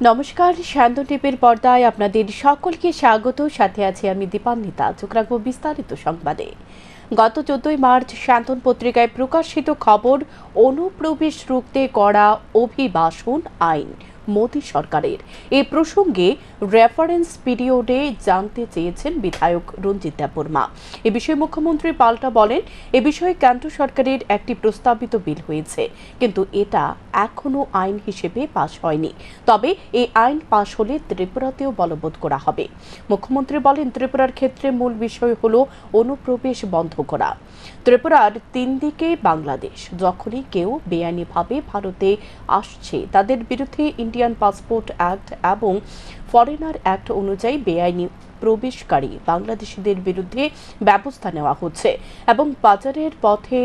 নমস্কার, শান্ত টিভির পর্দায় আপনাদের সকলকে স্বাগত। সাথে আছি আমি দীপান্বিতা। চোখ রাখবো বিস্তারিত সংবাদে। গত 14 মার্চ শান্তন পত্রিকায় প্রকাশিত খবর, অনুপ্রবেশ রুখতে করা অভিবাসন আইন মোদী সরকারের। এই প্রসঙ্গে রেফারেন্স পিরিয়ডে জানতে চেয়েছেন বিধায়ক রঞ্জিত দেববর্মা। এ বিষয়ে মুখ্যমন্ত্রী পাল্টা বলেন, এ বিষয়ে কেন্দ্র সরকারের একটি প্রস্তাবিত বিল হয়েছে, কিন্তু এটা এখনো আইন হিসেবে পাশ হয়নি। তবে এই আইন পাশ হলে ত্রিপুরাতেও বলবৎ করা হবে। মুখ্যমন্ত্রী বলেন, ত্রিপুরার ক্ষেত্রে মূল বিষয় হলো অনুপ্রবেশ বন্ধ করা। ত্রিপুরার 3 দিকে বাংলাদেশ। যখনই কেউ বেআইনিভাবে ভারতে আসছে, তাদের বিরুদ্ধে ইন্ডিয়ান পাসপোর্ট অ্যাক্ট এবং ফরেনার অ্যাক্ট অনুযায়ী বেআইনি প্রবেশকারী বাংলাদেশিদের বিরুদ্ধে ব্যবস্থা নেওয়া হচ্ছে এবং বাজারের পথে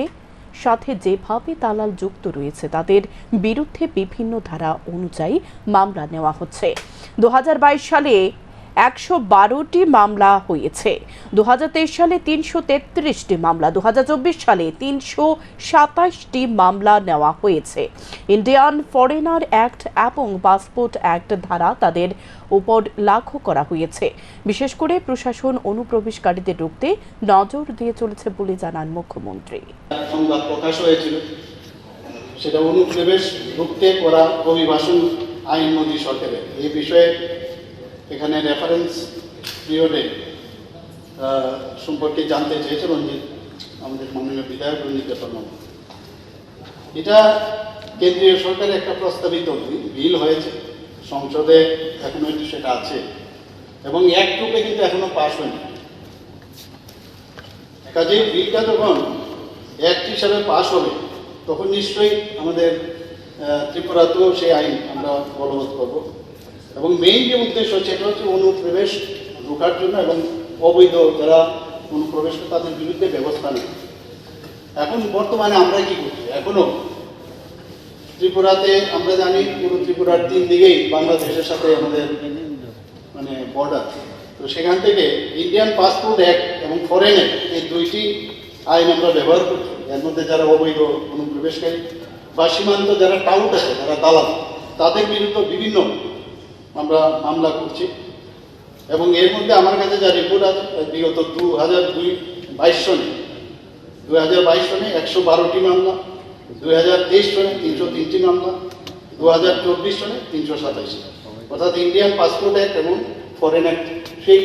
সাথে যেভাবে দালাল যুক্ত রয়েছে তাদের বিরুদ্ধে বিভিন্ন ধারা অনুযায়ী মামলা নেওয়া হচ্ছে। 2022 সালে 112টি মামলা হয়েছে, 2023 সালে 333টি মামলা, 2024 সালে 327টি মামলা নেওয়া হয়েছে। ইন্ডিয়ান ফরেনার অ্যাক্ট এবং পাসপোর্ট অ্যাক্ট ধারা তাদের উপর লাগু করা হয়েছে। বিশেষ করে প্রশাসন অনুপ্রবেশকারীদের রুখতে নজর দিয়ে চলেছে বলে জানান মুখ্যমন্ত্রী। সংবাদ প্রকাশ হয়েছিল, সেটা অনুপ্রবেশ রুখতে করা অভিবাসন আইন মোদী সরকারের। এই বিষয়ে এখানে রেফারেন্স পিরিয়ডে সম্পর্কে জানতে চেয়েছে আমাদের মাননীয় বিধায়ক রঞ্জিত দেববর্মা। এটা কেন্দ্রীয় সরকারের একটা প্রস্তাবিত বিল হয়েছে, সংসদে এখনো সেটা আছে এবং এক রূপে কিন্তু এখনো পাশ হয়নি। কাজেই বিলটা যখন অ্যাক্ট হিসাবে পাশ হবে, তখন নিশ্চয়ই আমাদের ত্রিপুরাতেও সেই আইন আমরা বলবৎ করব এবং মেইন যে উদ্দেশ্য সেটা হচ্ছে অনুপ্রবেশ রোখার জন্য এবং অবৈধ যারা অনুপ্রবেশ করে তাদের বিরুদ্ধে ব্যবস্থা নেয়। এখন বর্তমানে আমরা কি করছি, এখনো ত্রিপুরাতে আমরা জানি পুরো ত্রিপুরার 3 দিকেই বাংলাদেশের সাথে আমাদের বর্ডার। তো সেখান থেকে ইন্ডিয়ান পাসপোর্ট অ্যাক্ট এবং ফরেন অ্যাক্ট, এই দুইটি আইন আমরা ব্যবহার করছি। এর মধ্যে যারা অবৈধ অনুপ্রবেশকারী বা সীমান্ত যারা টাউট আছে, যারা দালাল, তাদের বিরুদ্ধে বিভিন্ন আমরা মামলা করছি এবং এর মধ্যে আমার কাছে যা রিপোর্ট আছে, বিগত 2022 সনে 112টি মামলা, 2023 সনে 303টি মামলা, 2024 সনে 327টি, অর্থাৎ ইন্ডিয়ান পাসপোর্ট অ্যাক্ট এবং ফরেন অ্যাক্ট, সেই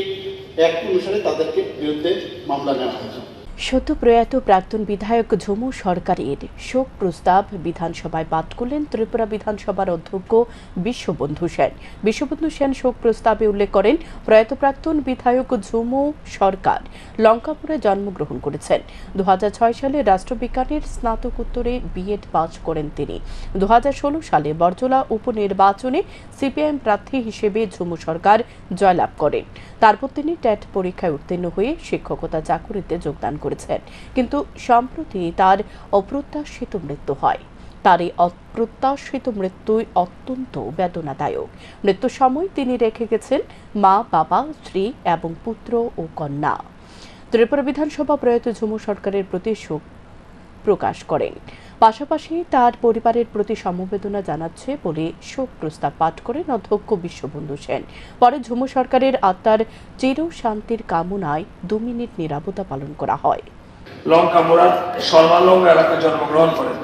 অ্যাক্ট অনুসারে তাদেরকে বিরুদ্ধে মামলা নেওয়া হয়েছে। সদ্য প্রয়াত প্রাক্তন বিধায়ক ঝুমু সরকারের শোক প্রস্তাব বিধানসভায় পাঠ করলেন ত্রিপুরা বিধানসভার অধ্যক্ষ বিশ্ববন্ধু সেন। বিশ্ববন্ধু সেন শোক প্রস্তাবে উল্লেখ করেন, প্রয়াত প্রাক্তন বিধায়ক ঝুমু সরকার লঙ্কাপুরে জন্মগ্রহণ করেছেন। 2006 সালে রাষ্ট্রবিজ্ঞানের স্নাতকোত্তরে বিএড পাস করেন তিনি। 2016 সালে বরজলা উপনির্বাচনে সিপিআইএম প্রার্থী হিসেবে ঝুমু সরকার জয়লাভ করেন। তারপর তিনি টেট পরীক্ষায় উত্তীর্ণ হয়ে শিক্ষকতা চাকুরিতে যোগদান করেছেন, কিন্তু সম্প্রতি তার অপ্রত্যাশিত মৃত্যু হয়। তার এই অপ্রত্যাশিত মৃত্যুই অত্যন্ত বেদনাদায়ক। মৃত্যুর সময় তিনি রেখে গেছেন মা, বাবা, স্ত্রী এবং পুত্র ও কন্যা। ত্রিপুরা বিধানসভা প্রয়াত ঝুমু সরকারের প্রতি শোক প্রকাশ করেন, পাশাপাশি তার পরিবারের প্রতি সমবেদনা জানাচ্ছে বলে শোক প্রস্তাব পাঠ করেন অধ্যক্ষ বিশ্ববন্ধু সেন। পরে ঝুমু সরকারের আত্মার চির শান্তির কামনায় 2 মিনিট নীরবতা পালন করা হয়। লঙ্কামুড়ার সর্বালঙ্গা এলাকায় জন্মগ্রহণ করেন।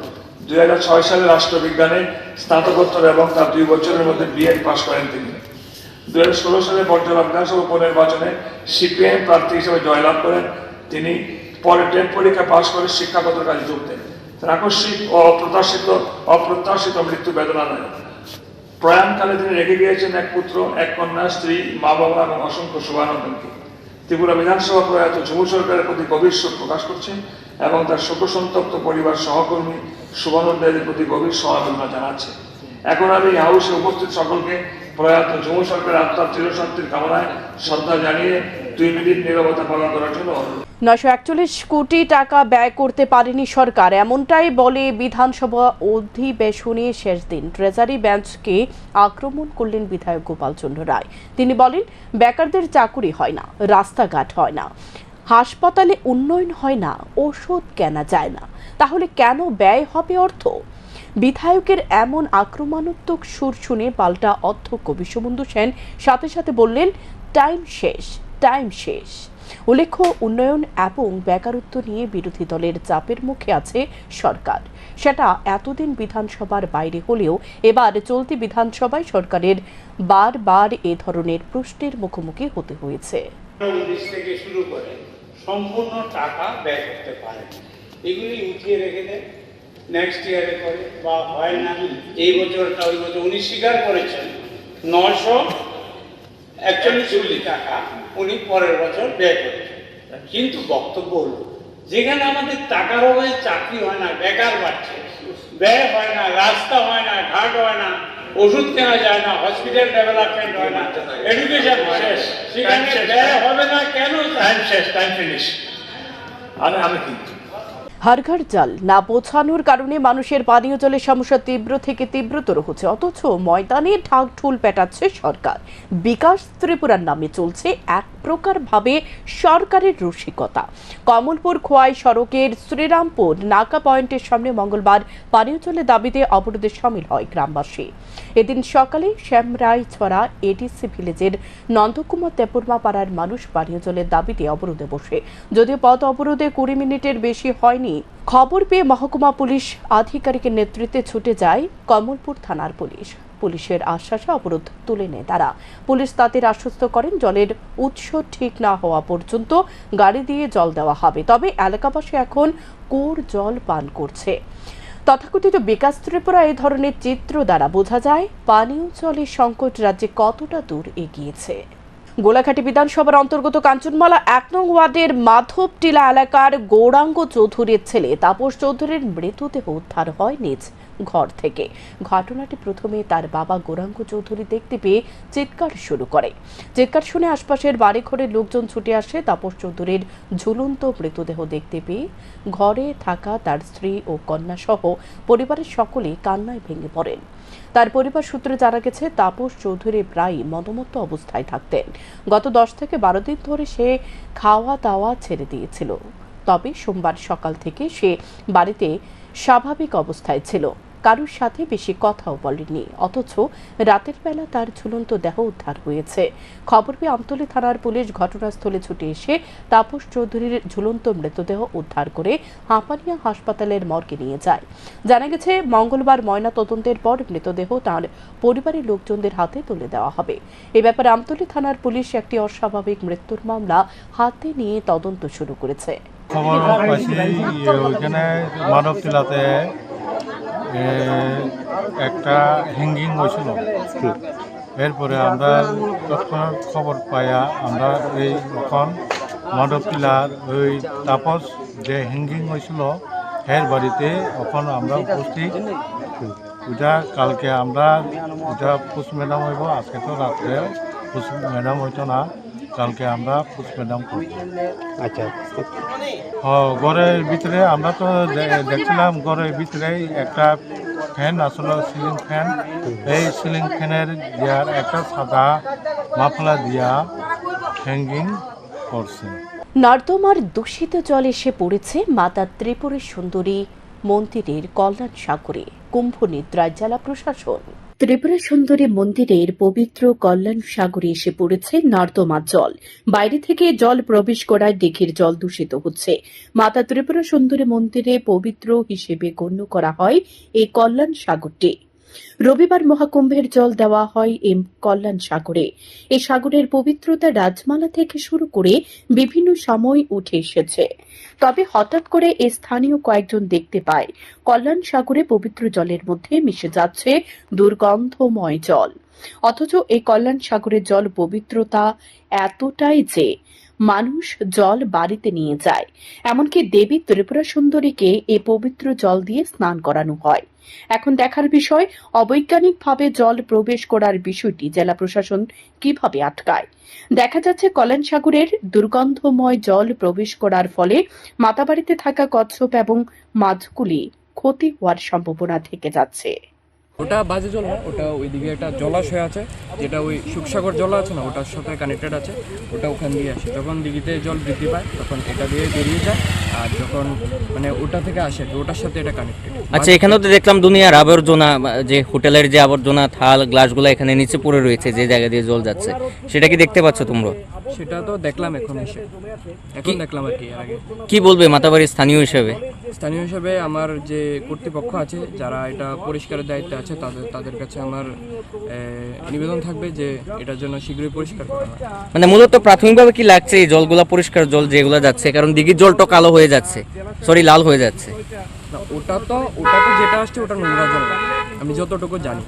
2006 সালে রাষ্ট্রবিজ্ঞানে স্নাতকোত্তর এবং তার 2 বছরের মধ্যে বিএড পাস করেন তিনি। 2016 সালে বরজলা বিধানসভা উপনির্বাচনে সিপিআইএম প্রার্থী হিসেবে জয়লাভ করেন তিনি। পরে টেট পরীক্ষা পাস করে শিক্ষাগত কাজে যোগ দেন। আকস্মিক ও অপ্রত্যাশিত মৃত্যু বেদনাদায়ক। প্রয়াণকালে তিনি রেখে গিয়েছেন এক পুত্র, এক কন্যা, স্ত্রী, মা, বাবা এবং অসংখ্য শুভানন্দনকে। ত্রিপুরা বিধানসভা প্রয়াত ঝুমু সরকারের প্রতি গভীর শোক প্রকাশ করছেন এবং তার শোকসন্তপ্ত পরিবার, সহকর্মী, শুভানন্দের প্রতি গভীর সমবেদনা জানাচ্ছে। এখন আমি হাউসে উপস্থিত সকলকে প্রয়াত ঝুমু সরকারের আত্মার চিরশান্তির কামনায় শ্রদ্ধা জানিয়ে 2 মিনিট নীরবতা পালন করার জন্য 941 কোটি টাকা ব্যয় করতে পারেনি সরকার, এমনটাই বলে বিধানসভা অধিবেশনে শেষ দিন ট্রেজারি বেঞ্চকে আক্রমণ করলেন বিধায়ক গোপাল চন্দ্র রায়। তিনি বলেন, বেকারদের চাকুরি হয় না, রাস্তাঘাট হয় না, হাসপাতালে উন্নয়ন হয় না, ওষুধ কেনা যায় না, তাহলে কেন ব্যয় হবে অর্থ? বিধায়কের এমন আক্রমণাত্মক সুর শুনে পাল্টা অধ্যক্ষ বিশ্ববন্ধু সেন সাথে সাথে বললেন, টাইম শেষ, টাইম শেষ। উল্লেখ্য, উন্নয়ন এবং বেকারত্ব নিয়ে বিরোধী দলের চাপের মুখে আছে সরকার। সেটা এতদিন বিধানসভার বাইরে হলেও এবার চলতি বিধানসভায় সরকারের বারবার এ ধরনের প্রশ্নের মুখোমুখি হতে হয়েছে। 19 থেকে শুরু করে সম্পূর্ণ টাকা ব্যয় করতে পারে, এগুলি উঠিয়ে রেখে দেয়, নেক্সট ইয়ারে করে বা হয় না। এই বছরটা ওই বছর উনি স্বীকার করেছেন 941 কোটি টাকা উনি পরের বছর ব্যয় করেছেন। কিন্তু বক্তব্য হলো, যেখানে আমাদের টাকার অভাবে চাকরি হয় না, বেকার বাড়ছে, ব্যয় হয় না, রাস্তা হয় না, ঘাট হয় না, ওষুধ কেনা যায় না, হসপিটাল ডেভেলপমেন্ট হয় না, এডুকেশন শেষ, সেখানে ব্যয় হবে না কেন? টাইম শেষ, টাইম ফিনিশ। আমি কি হর ঘর জল না পৌঁছানোর কারণে মানুষের পানীয় জলের সমস্যা তীব্র থেকে তীব্রতর হচ্ছে, অথচ ময়দানে ঢাকঢোল পেটাচ্ছে সরকার। বিকাশ ত্রিপুরার নামে চলছে এক প্রকার ভাবে সরকারের রসিকতা। কমলপুর খোয়াই সড়কের শ্রীরামপুর নাকা পয়েন্টের সামনে মঙ্গলবার পানীয় জলের দাবিতে অবরোধে সামিল হয় গ্রামবাসী। এদিন সকালে শ্যামরাই ছড়া এডিসি ভিলেজের নন্দকুমার দেববর্মা পাড়ার মানুষ পানীয় জলের দাবিতে অবরোধে বসে। যদিও পথ অবরোধে 20 মিনিটের বেশি হয়নি, খবর পেয়ে মহকুমা পুলিশ আধিকারিকের নেতৃত্বে ছুটে যায় কমলপুর থানার পুলিশ। পুলিশের আশ্বাসে অবরোধ তুলে নেয় তারা। পুলিশ তাদের আশ্বস্ত করেন, জলের উৎস ঠিক না হওয়া পর্যন্ত গাড়ি দিয়ে জল দেওয়া হবে, তবে এলাকাবাসী এখন কুয়োর জল পান করছে। তথাকথিত বিকাশ ত্রিপুরা এই ধরনের চিত্র দ্বারা বোঝা যায় পানীয় জলের সংকট রাজ্যে কতটা দূর এগিয়েছে। গোলাঘাটি বিধানসভার অন্তর্গত কাঞ্চনমালা 1 নং ওয়ার্ডের মাধবটিলা এলাকার গৌরাঙ্গ চৌধুরীর ছেলে তাপস চৌধুরীর মৃতদেহ উদ্ধার হয় নিজ ঘর থেকে। ঘটনাটি প্রথমে তার বাবা গৌরাঙ্গ চৌধুরী দেখতে পেয়ে চিৎকার শুরু করে। চিৎকার শুনে আশপাশের বাড়িঘরের লোকজন ছুটে আসে। তাপস চৌধুরীর ঝুলন্ত মৃতদেহ দেখতে পেয়ে ঘরে থাকা তার স্ত্রী ও কন্যা সহ পরিবারের সকলেই কান্নায় ভেঙে পড়েন। তার পরিবার সূত্রে জানা গেছে, তাপস চৌধুরী প্রায় মদমত্ত অবস্থায় থাকতেন। গত 10 থেকে 12 দিন ধরে সে খাওয়া দাওয়া ছেড়ে দিয়েছিল, তবে সোমবার সকাল থেকে সে বাড়িতে স্বাভাবিক অবস্থায় ছিল, কারোর সাথে বেশি কথাও বলেনি। অথচ রাতের বেলা তার ঝুলন্ত দেহ উদ্ধার হয়েছে। খবর পেয়ে আমতলী থানার পুলিশ ঘটনাস্থলে ছুটে এসে তাপস চৌধুরীর ঝুলন্ত মৃতদেহ উদ্ধার করে হাঁপানিয়া হাসপাতালের মর্গে নিয়ে যায়। জানা গেছে, মঙ্গলবার ময়না তদন্তের পর মৃতদেহ তার পরিবারের লোকজনদের হাতে তুলে দেওয়া হবে। এ ব্যাপারে আমতলী থানার পুলিশ একটি অস্বাভাবিক মৃত্যুর মামলা হাতে নিয়ে তদন্ত শুরু করেছে। খবর পাইছি ওইখানে মানবটিলাতে একটা হ্যাঙ্গিং হয়েছিল। এরপরে আমরা তৎক্ষণাৎ খবর পাইয়া আমরা এই এখন মানবটিলার ওই তাপস যে হ্যাঙ্গিং হয়েছিল এর বাড়িতে এখন আমরা উপস্থিত। ওটা কালকে আমরা ওটা পোস্টম্যাডাম হইব, আজকে তো রাত্রে পোস্টম্যাডাম হইতো না, কালকে আমরা পোস্টম্যাডাম করব। আচ্ছা, ঘরের ভিতরে আমরা তো দেখছিলাম ঘরের ভিতরে একটা ফ্যান আসলে সিলিং ফ্যান, এই সিলিং ফ্যানের দেওয়ার একটা সাদা মাফলা দিয়া হ্যাঙ্গিং করছে। নর্দমার দূষিত জল এসে পড়েছে মাতা ত্রিপুরা সুন্দরী মন্দিরের কল্যাণ সাগরে। কুম্ভ নিদ্রায় জেলা প্রশাসন। ত্রিপুরা সুন্দরী মন্দিরের পবিত্র কল্যাণ সাগরে এসে পড়েছে নর্দমার জল। বাইরে থেকে জল প্রবেশ করায় দিঘির জল দূষিত হচ্ছে। মাতা ত্রিপুরা সুন্দরী মন্দিরে পবিত্র হিসেবে গণ্য করা হয় এই কল্যাণ সাগরটি। রবিবার মহাকুম্ভের জল দেওয়া হয় এই কল্যাণ সাগরে। এই সাগরের পবিত্রতা রাজমালা থেকে শুরু করে বিভিন্ন সময় উঠে এসেছে। তবে হঠাৎ করে স্থানীয় কয়েকজন দেখতে পায় কল্যাণ সাগরে পবিত্র জলের মধ্যে মিশে যাচ্ছে দুর্গন্ধময় জল। অথচ এই কল্যাণ সাগরের জল পবিত্রতা এতটাই যে মানুষ জল বাড়িতে নিয়ে যায়। এমনকি দেবী ত্রিপুরা সুন্দরীকে এই পবিত্র জল দিয়ে স্নান করানো হয়। এখন দেখার বিষয়, অবৈজ্ঞানিকভাবে জল প্রবেশ করার বিষয়টি জেলা প্রশাসন কিভাবে আটকায়। দেখা যাচ্ছে, কল্যাণ সাগরের দুর্গন্ধময় জল প্রবেশ করার ফলে মাতাবাড়িতে থাকা কচ্ছপ এবং মাছগুলি ক্ষতি হওয়ার সম্ভাবনা থেকে যাচ্ছে। ওটা বাজে জল না, ওটা ওইদিকে একটা জলাশয় আছে, যেটা ওই সুখসাগর জল আছে না, ওটার সাথে কানেক্টেড আছে। ওটা ওখান দিয়ে আসে, যখন দিঘিতে জল বৃদ্ধি পায় তখন এটা দিয়ে বেরিয়ে যায়, আর যখন মানে ওটা থেকে আসে ওটার সাথে এটা কানেক্টেড। আচ্ছা, এখানেও তো দেখলাম দুনিয়ার আবর্জনা, যে হোটেলের যে আবর্জনা থাল গ্লাসগুলো এখানে নিচে পড়ে রয়েছে, যে জায়গা দিয়ে জল যাচ্ছে, সেটা কি দেখতে পাচ্ছ তোমরা? সেটা তো দেখলাম এখন দেখলাম আর কি। এর আগে কি বলবে মাতাবাড়ির স্থানীয় হিসেবে? স্থানীয় হিসেবে আমার যে কর্তৃপক্ষ আছে, যারা এটা পরিষ্কারের দায়িত্বে আছে, তাদের কাছে আমার নিবেদন থাকবে যে এটার জন্য শীঘ্রই পরিষ্কার করা হয়। মানে মূলত প্রাথমিকভাবে কি লাগছে এই জলগুলা পরিষ্কার জল যেগুলো যাচ্ছে, কারণ দিঘির জলটা কালো হয়ে যাচ্ছে, লাল হয়ে যাচ্ছে। না, ওটা তো যেটা আসছে ওটা নোংরা জল না, আমি যতটুকু জানি।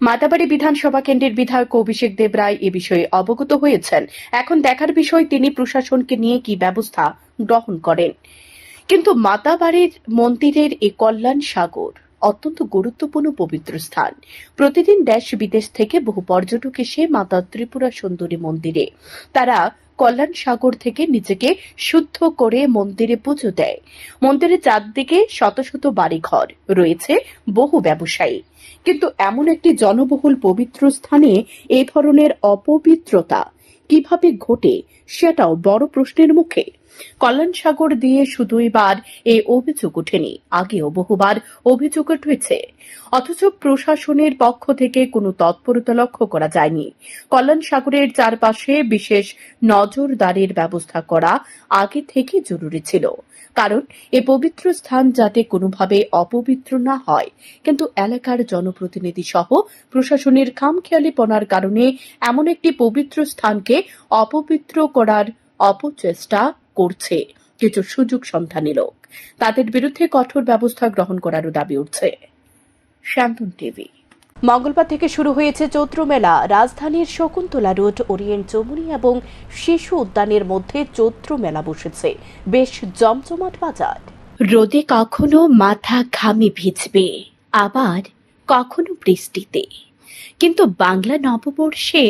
মাতাবাড়ি বিধানসভা কেন্দ্রের বিধায়ক অভিষেক দেব রায় এ বিষয়ে অবগত হয়েছেন। এখন দেখার বিষয় তিনি প্রশাসনকে নিয়ে কি ব্যবস্থা গ্রহণ করেন। কিন্তু মাতাবাড়ির মন্দিরের এই কল্যাণ সাগর অত্যন্ত গুরুত্বপূর্ণ পবিত্র স্থান। প্রতিদিন দেশ বিদেশ থেকে বহু পর্যটক এসে মাতা ত্রিপুরা সুন্দরী মন্দিরে তারা কল্যাণ সাগর থেকে নিজেকে শুদ্ধ করে মন্দিরে পুজো দেয়। মন্দিরের চারদিকে শত শত বাড়িঘর রয়েছে, বহু ব্যবসায়ী। কিন্তু এমন একটি জনবহুল পবিত্র স্থানে এ ধরনের অপবিত্রতা কিভাবে ঘটে, সেটাও বড় প্রশ্নের মুখে। কল্যাণ সাগর দিয়ে শুধুই বার এই অভিযোগ ওঠেনি, আগেও বহুবার অভিযোগ উঠেছে, অথচ প্রশাসনের পক্ষ থেকে কোনো তৎপরতা লক্ষ্য করা যায়নি। কল্যাণ সাগরের চারপাশে বিশেষ নজরদারির ব্যবস্থা করা আগে থেকে জরুরি ছিল, কারণ এ পবিত্র স্থান যাতে কোনোভাবে অপবিত্র না হয়। কিন্তু এলাকার জনপ্রতিনিধি সহ প্রশাসনের খামখেয়ালিপনার কারণে এমন একটি পবিত্র স্থানকে অপবিত্র করার অপচেষ্টা করছে কিছু সুযোগ সন্ধানী লোক। তাদের বিরুদ্ধে কঠোর ব্যবস্থা গ্রহণ করারও দাবি উঠছে। শান্তন টিভি। মঙ্গলবার থেকে শুরু হয়েছে চৈত্র মেলা। রাজধানীর শকুন্তলা রোড, ওরিয়েন্ট চৌমুহনী এবং শিশু উদ্যানের মধ্যে চৈত্র মেলা বসেছে। বেশ জমজমাট বাজার। রোদে কখনো মাথা ঘামে ভিজবে, আবার কখনো বৃষ্টিতে, কিন্তু বাংলা নববর্ষে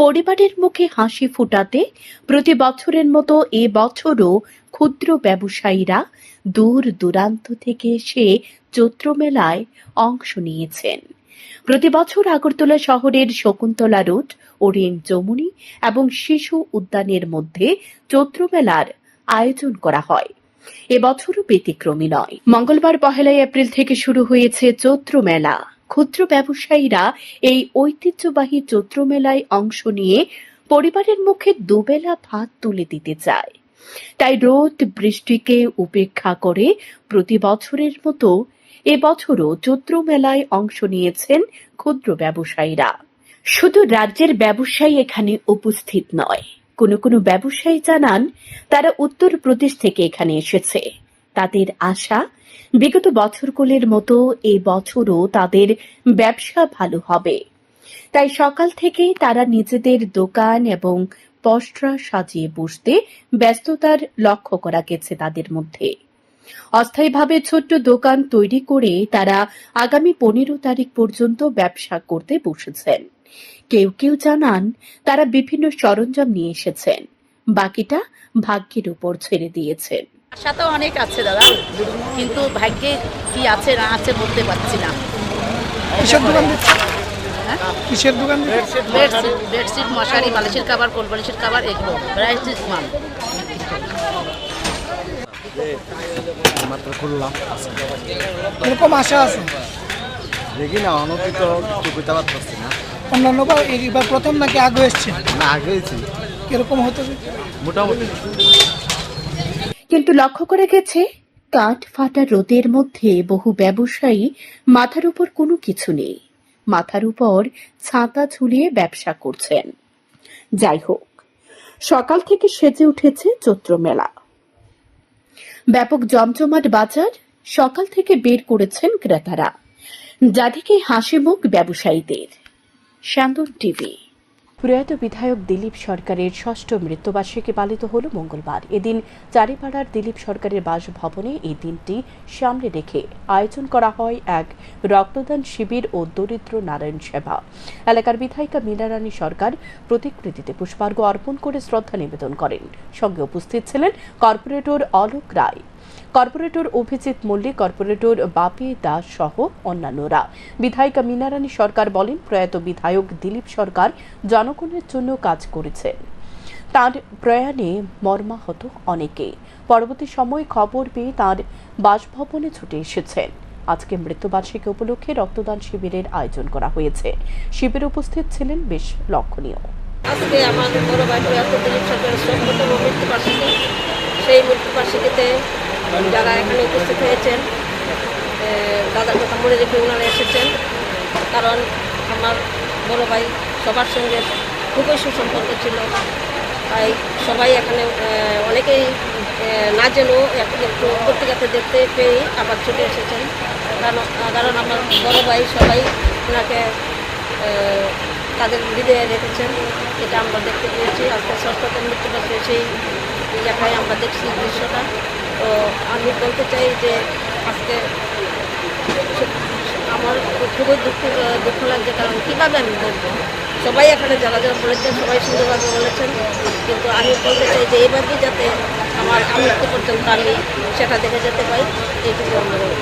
পরিবারের মুখে হাসি ফোটাতে প্রতি বছরের মতো এ বছরও ক্ষুদ্র ব্যবসায়ীরা দূর দূরান্ত থেকে এসে চৈত্র মেলায় অংশ নিয়েছেন। প্রতি বছর আগরতলা শহরের শকুন্তলা রোড, ওরিয়েন্ট চৌমুহনী এবং শিশু উদ্যানের মধ্যে চৈত্র মেলার আয়োজন করা হয়। এবছরও ব্যতিক্রমী নয়। মঙ্গলবার 1 এপ্রিল থেকে শুরু হয়েছে চৈত্র মেলা। ক্ষুদ্র ব্যবসায়ীরা এই ঐতিহ্যবাহী চৈত্র মেলায় অংশ নিয়ে পরিবারের মুখে দুবেলা ভাত তুলে দিতে চায়। তাই রোদ বৃষ্টিকে উপেক্ষা করে প্রতি বছরের মতো এবছরও চৈত্র মেলায় অংশ নিয়েছেন ক্ষুদ্র ব্যবসায়ীরা। শুধু রাজ্যের ব্যবসায়ী এখানে উপস্থিত নয়, কোনো কোনো ব্যবসায়ী জানান তারা উত্তরপ্রদেশ থেকে এখানে এসেছে। তাদের আশা বিগত বছরগুলোর মতো এই বছরও তাদের ব্যবসা ভালো হবে। তাই সকাল থেকেই তারা নিজেদের দোকান এবং পসরা সাজিয়ে বসতে ব্যস্ততার লক্ষ্য করা গেছে তাদের মধ্যে। অস্থায়ীভাবে ছোট্ট দোকান তৈরি করে তারা আগামী 15 তারিখ পর্যন্ত ব্যবসা করতে বসেছেন। কেউ কেউ জানান তারা বিভিন্ন সরঞ্জাম নিয়ে এসেছেন, বাকিটা ভাগ্যের উপর ছেড়ে দিয়েছেন। আশা তো অনেক আছে দাদা, কিন্তু ভাগ্যে কি আছে না আছে বলতে পারছি না। কিসের দোকান দিচ্ছে? কিসের দোকান? বেডশিট, মশারি, বালিশের কাভার, কোল বালিশের কাভার, এগুলো ভ্যারাইটিস মাল। মাত্র খুললাম, এরকম আশা আছে দেখি না, অনতিত বুঝতে পারছি না। অন্যান্য এবার প্রথম নাকি আগে এসছে? না, আগে হয়েছি। কিরকম হতো? মোটামুটি। কিন্তু লক্ষ্য করা গেছে কাঠ ফাটা রোদের মধ্যে বহু ব্যবসায়ী মাথার উপর কোনো কিছু নেই, মাথার উপর ছাতা ঝুলিয়ে ব্যবসা করছেন। যাই হোক, সকাল থেকে সেজে উঠেছে চৈত্র মেলা। ব্যাপক জমজমাট বাজার, সকাল থেকে বের করেছেন ক্রেতারা, যাদিকে হাসি মুখ ব্যবসায়ীদের। শান্তন টিভি। প্রয়াত বিধায়ক দিলীপ সরকারের 6ষ্ঠ মৃত্যুবার্ষিকী পালিত হল মঙ্গলবার। এদিন চারিপাড়ার দিলীপ সরকারের বাসভবনে এই দিনটি সামনে রেখে আয়োজন করা হয় এক রক্তদান শিবির ও দরিদ্র নারায়ণ সেবা। এলাকার বিধায়িকা মীনা রানী সরকার প্রতিকৃতিতে পুষ্পার্ঘ্য অর্পণ করে শ্রদ্ধা নিবেদন করেন। সঙ্গে উপস্থিত ছিলেন কর্পোরেটর অলোক রায়। কর্পোরেটর অভিজিৎ মল্লিক, কর্পোরেটর বাপি দাস সহ অন্যান্যরা। বিধায়িকা মীনারানী সরকার বলেন, প্রয়াত বিধায়ক দিলীপ সরকার জনগণের জন্য কাজ করেছেন। তার প্রয়াণে মর্মাহত অনেকে। পরবর্তী সময় খবর পেয়ে তার বাসভবনে ছুটে এসেছেন। আজকে মৃত্যুবার্ষিকী উপলক্ষে রক্তদান শিবিরের আয়োজন করা হয়েছে। শিবিরে উপস্থিত ছিলেন বেশ লক্ষণীয়। আজকে আমার বড় ভাই প্রয়াত দিলীপ সরকারের ১৪তম মৃত্যুবার্ষিকী। সেই মৃত্যুবার্ষিকীতে যারা এখানে উপস্থিত হয়েছেন, দাদার কথা মনে রেখে ওনারা এসেছেন। কারণ আমার বড় ভাই সবার সঙ্গে খুবই সুসম্পর্ক ছিল, তাই সবাই এখানে অনেকেই না জেনেও একটু পত্রিকাতে দেখতে পেয়ে আবার ছুটে এসেছেন। কারণ আমার বড় ভাই সবাই ওনাকে তাদের হৃদয়ে রেখেছেন, এটা আমরা দেখতে পেয়েছি। আজকে ৬ষ্ঠতম মৃত্যুবার্ষিকী সেই জায়গায় আমরা দেখছি দৃশ্যটা। তো আমি বলতে চাই যে আজকে আমার খুবই দুঃখ লাগছে, কারণ কীভাবে আমি বলবো, সবাই এখানে যারা যারা বলেছেন সবাই সুন্দরভাবে বলেছেন, কিন্তু আমি বলতে চাই যে এইভাবেই যাতে আমার মৃত্যু পর্যন্ত আমি সেটা দেখে যেতে পাই, এইটুকু অনুরোধ।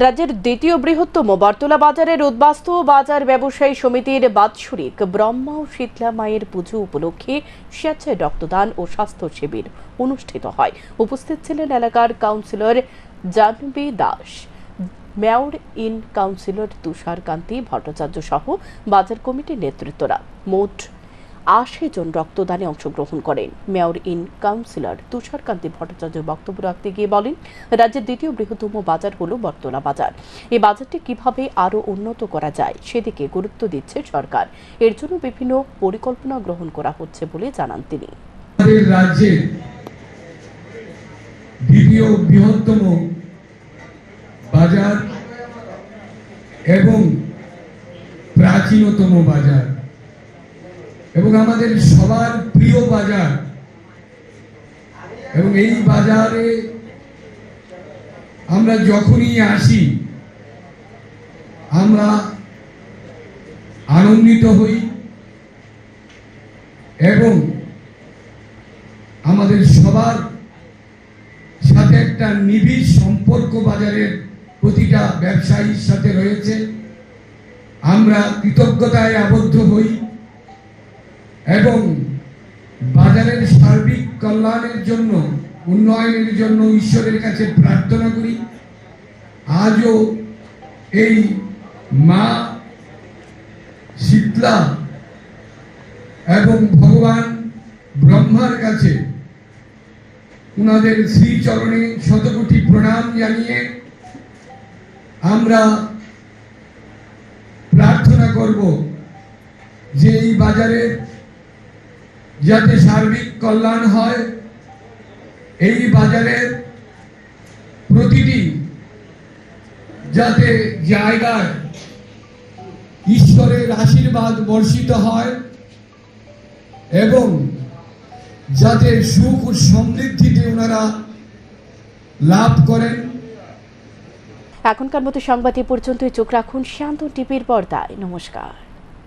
রাজ্যের দ্বিতীয় বৃহত্তম বটতলা বাজারের উদ্বাস্তু বাজার ব্যবসায়ী সমিতির বাৎসরিক ব্রহ্মা ও শীতলা মায়ের পুজো উপলক্ষে স্বেচ্ছায় রক্তদান ও স্বাস্থ্য শিবির অনুষ্ঠিত হয়। উপস্থিত ছিলেন এলাকার councillor Jahnavi Das, mayor in councillor Tusharkanti Bhattacharya সহ বাজার কমিটির নেতৃত্বরা। মোট ৮০ জন রক্তদানে অংশগ্রহণ করেন। Mayor in councillor Tusharkanti Bhattacharya বক্তব্য রাখতে গিয়ে বলেন, রাজ্যের দ্বিতীয় বৃহত্তম বাজার হল বটতলা বাজার। এই বাজারটি কিভাবে আরও উন্নত করা যায় সেদিকে গুরুত্ব দিচ্ছে সরকার। এর জন্য বিভিন্ন পরিকল্পনা গ্রহণ করা হচ্ছে বলে জানান তিনি। রাজ্যের দ্বিতীয় বৃহত্তম বাজার এবং প্রাচীনতম বাজার এবং আমাদের সবার প্রিয় বাজার, এবং এই বাজারে আমরা যখনই আসি আমরা আনন্দিত হই এবং আমাদের সবার সাথে একটা নিবিড় সম্পর্ক বাজারের প্রতিটা ব্যবসায়ীর সাথে রয়েছে। আমরা কৃতজ্ঞতায় আবদ্ধ হই এবং বাজারের সার্বিক কল্যাণের জন্য, উন্নয়নের জন্য ঈশ্বরের কাছে প্রার্থনা করি। আজও এই মা শীতলা এবং ভগবান ব্রহ্মার কাছে উনাদের শ্রীচরণে শতকোটি প্রণাম জানিয়ে আমরা প্রার্থনা করব যে এই বাজারের যাতে সার্বিক কল্যাণ হয়, এই বাজারের প্রতিটি যাতে জায়গায় ঈশ্বরের আশীর্বাদ বর্ষিত হয় এবং যাতে সুখ ও সমৃদ্ধিতে ওনারা লাভ করেন। এখনকার মতো সংবাদ এ পর্যন্তই। চোখ রাখুন শান্তন টিভির পর্দায়। নমস্কার।